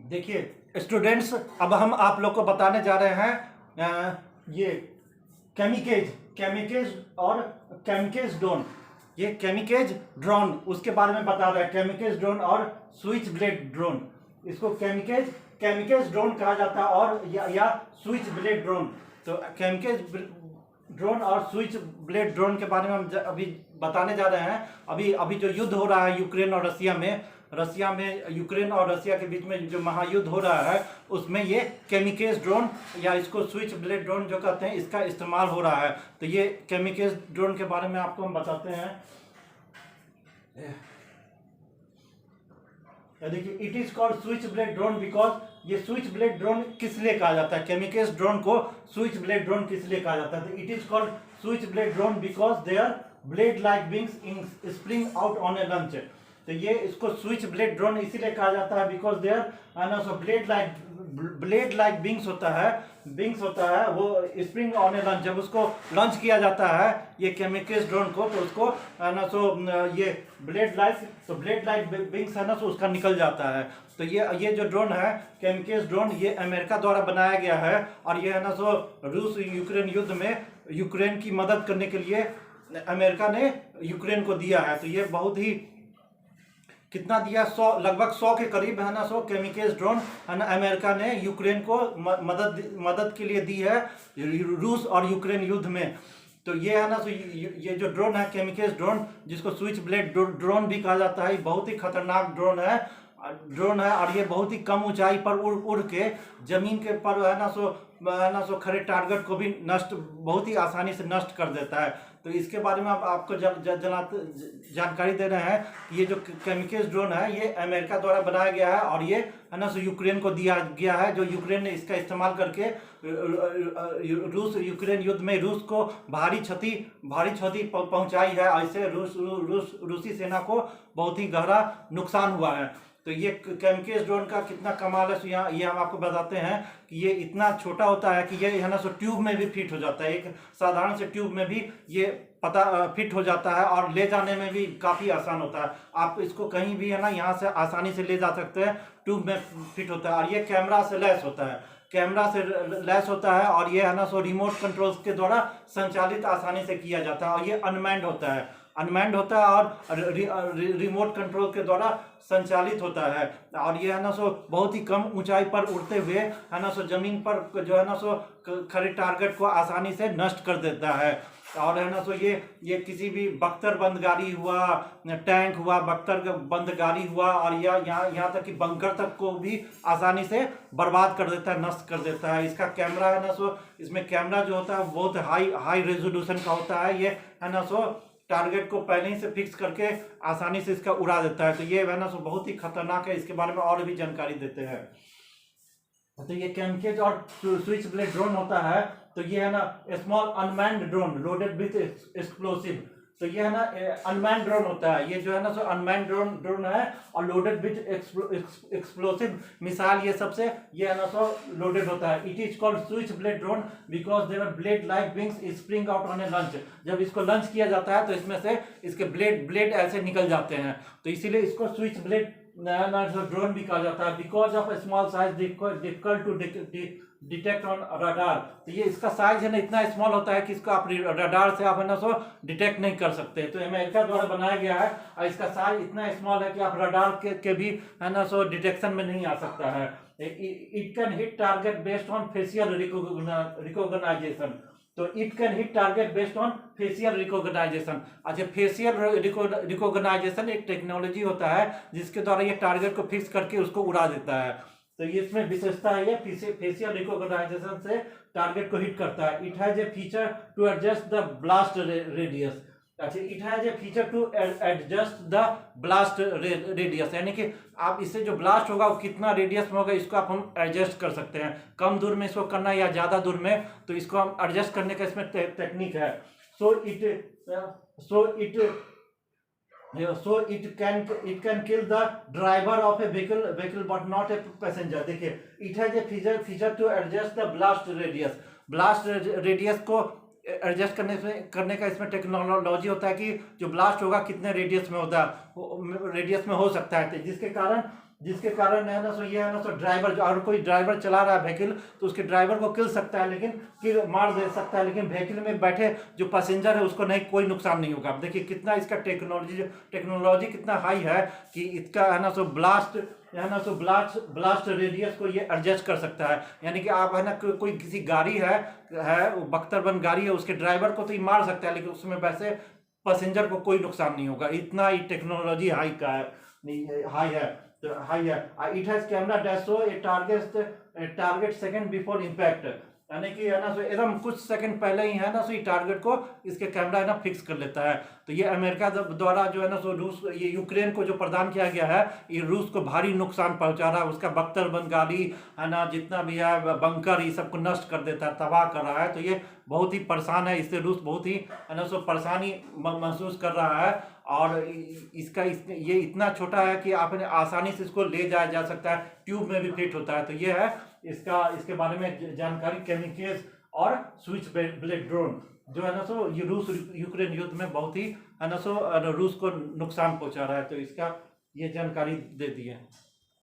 देखिए स्टूडेंट्स, अब हम आप लोग को बताने जा रहे हैं ये केमिकेज केमिकेज और केमिकेज ड्रोन। ये केमिकेज ड्रोन उसके बारे में बता रहे हैं, केमिकेज ड्रोन और स्विच ब्लेड ड्रोन। इसको केमिकेज केमिकेज ड्रोन कहा जाता है और या स्विच ब्लेड ड्रोन। तो केमिकेज ड्रोन और स्विच ब्लेड ड्रोन के बारे में हम अभी बताने जा रहे हैं। अभी अभी जो युद्ध हो रहा है यूक्रेन और रसिया में यूक्रेन और रसिया के बीच में जो महायुद्ध हो रहा है, उसमें ये केमिकेज ड्रोन या इसको स्विच ब्लेड ड्रोन जो कहते हैं, इसका इस्तेमाल हो रहा है। तो ये केमिकेज ड्रोन के बारे में आपको हम बताते हैं। देखिए, it is called switchblade drone because ये स्विच ब्लेड ड्रोन किस लिए कहा जाता है, केमिकेज ड्रोन को स्विच ब्लेड ड्रोन किस लिए कहा जाता है? तो it is called switchblade drone because there blade like wings in spring out on a launch. तो ये इसको स्विच ब्लेड ड्रोन इसीलिए कहा जाता है because there blade like wings होता है वो स्प्रिंग ऑन ए लॉन्च। जब उसको लॉन्च किया जाता है ये केमिकेज ड्रोन को, तो उसको ये ब्लेड लाइक विंग्स है ना, सो उसका निकल जाता है। तो ये जो ड्रोन है केमिकेज ड्रोन, ये अमेरिका द्वारा बनाया गया है और ये है ना सो रूस यूक्रेन युद्ध में यूक्रेन की मदद करने के लिए अमेरिका ने यूक्रेन को दिया है। तो ये बहुत ही कितना दिया, लगभग 100 के करीब है ना, 100 केमिकेज ड्रोन है ना अमेरिका ने यूक्रेन को मदद के लिए दी है रूस और यूक्रेन युद्ध में। तो ये है ना, तो ये जो ड्रोन है केमिकेज ड्रोन, जिसको स्विच ब्लेड ड्रोन भी कहा जाता है, बहुत ही खतरनाक ड्रोन है और ये बहुत ही कम ऊंचाई पर उड़ के जमीन के पर है ना सो खड़े टारगेट को भी बहुत ही आसानी से नष्ट कर देता है। तो इसके बारे में आपको जानकारी दे रहे हैं कि ये जो केमिकेज ड्रोन है ये अमेरिका द्वारा बनाया गया है और ये है ना सो यूक्रेन को दिया गया है, जो यूक्रेन ने इसका इस्तेमाल करके रूस यूक्रेन युद्ध में रूस को भारी क्षति पहुंचाई है। ऐसे रूसी सेना को बहुत ही गहरा नुकसान हुआ है। तो ये केमिकेज ड्रोन का कितना कमाल है, ये हम आपको बताते हैं कि ये इतना छोटा होता है कि ये है ना सो ट्यूब में भी फिट हो जाता है। एक साधारण से ट्यूब में भी ये फिट हो जाता है और ले जाने में भी काफ़ी आसान होता है। आप इसको कहीं भी है ना यहाँ से आसानी से ले जा सकते हैं, ट्यूब में फिट होता है। और ये कैमरा से लैस होता है और ये है ना सो रिमोट कंट्रोल्स के द्वारा संचालित आसानी से किया जाता है। और ये अनमैन्ड होता है और रिमोट कंट्रोल के द्वारा संचालित होता है। और ये है ना सो बहुत ही कम ऊंचाई पर उड़ते हुए है ना सो जमीन पर जो है ना सो खड़े टारगेट को आसानी से नष्ट कर देता है। और है ना सो ये किसी भी बख्तरबंद गाड़ी हुआ, टैंक हुआ, बख्तरबंद गाड़ी हुआ और यहाँ तक कि बंकर तक को भी आसानी से बर्बाद कर देता है, नष्ट कर देता है। इसका कैमरा है ना सो, इसमें कैमरा जो होता है बहुत हाई रेजोल्यूशन का होता है। ये है ना सो टारगेट को पहले ही से फिक्स करके आसानी से इसका उड़ा देता है। तो ये है ना सो बहुत ही खतरनाक है। इसके बारे में और भी जानकारी देते हैं। तो ये केमिकेज और स्विच ब्लेड ड्रोन होता है। तो ये है ना small unmanned drone loaded with explosive. तो ये है ना अनमैन्ड ड्रोन होता है। ये जो है ना सो अनमैन्ड ड्रोन है और लोडेड विथ एक्सप्लोसिव मिसाइल, ये है ना सो लोडेड होता है। It is called switchblade drone because there blade like wings spring out on a launch. जब इसको लॉन्च किया जाता है तो इसमें से इसके ब्लेड ऐसे निकल जाते हैं, तो इसीलिए इसको स्विच ब्लेड ड्रोन भी कहा जाता है। Because of small size difficult to detect on radar. तो ये इसका साइज है ना इतना स्मॉल होता है कि इसको आप रडार से आप है ना सो डिटेक्ट नहीं कर सकते। तो अमेरिका द्वारा बनाया गया है और इसका साइज इतना स्मॉल है कि आप रडार के भी है ना सो डिटेक्शन में नहीं आ सकता है। It can hit target based on facial recognition. तो it can hit target based on facial recognition. अच्छा, फेशियल रिकॉग्नाइजेशन एक टेक्नोलॉजी होता है जिसके द्वारा ये टारगेट को फिक्स करके उसको उड़ा देता है। तो ये इसमें विशेषता है, ये फेशियल रिकॉग्नाइजेशन से टारगेट को हिट करता है। It has a feature to adjust the blast radius. अच्छा, it has a feature to adjust the blast radius, यानी कि आप इससे जो ब्लास्ट होगा वो कितना रेडियस में होगा इसको हम एडजस्ट कर सकते हैं। कम दूर में इसको करना या ज़्यादा दूर में, तो इसको हम एडजस्ट करने का इसमें टेक्निक है। सो it can kill the driver of a vehicle but not a passenger। देखिए, it has a feature to adjust the blast radius को एडजस्ट करने का इसमें टेक्नोलॉजी होता है कि जो ब्लास्ट होगा कितने रेडियस में हो सकता है, जिसके कारण जिसके कारण है ना सो ये है ना सो ड्राइवर जो और कोई ड्राइवर चला रहा है व्हीकल तो उसके ड्राइवर को किल सकता है, लेकिन किल मार दे सकता है, लेकिन व्हीकल में बैठे जो पैसेंजर है उसको नहीं, कोई नुकसान नहीं होगा। अब देखिए कितना इसका टेक्नोलॉजी कितना हाई है कि इसका है ना सो ब्लास्ट रेडियस को ये एडजस्ट कर सकता है। यानी कि आप है ना कोई किसी गाड़ी है वो बख्तरबंद गाड़ी है, उसके ड्राइवर को तो ये मार सकता है, लेकिन उसमें वैसे पैसेंजर को कोई नुकसान नहीं होगा। इतना ही टेक्नोलॉजी हाई का है, हाई है। It has camera that show A target second before impact, यानी कि है ना सो एकदम कुछ सेकंड पहले ही है ना सो ये टारगेट को इसके कैमरा है ना फिक्स कर लेता है। तो ये अमेरिका द्वारा जो है ना सो रूस ये यूक्रेन को जो प्रदान किया गया है, ये रूस को भारी नुकसान पहुंचा रहा है। उसका बख्तरबंद गाड़ी है ना जितना भी है बंकर ये सबको नष्ट कर देता है, तबाह कर रहा है। तो ये बहुत ही परेशान है, इससे रूस बहुत ही है ना सो परेशानी महसूस कर रहा है। और ये इतना छोटा है कि आपने आसानी से इसको ले जाया जा सकता है, ट्यूब में भी फिट होता है। तो ये है इसके बारे में जानकारी। केमिकेज और स्विच ब्लेड ड्रोन जो है ना सो ये रूस यूक्रेन युद्ध में बहुत ही है ना सो रूस को नुकसान पहुंचा रहा है। तो इसका ये जानकारी दे दी है।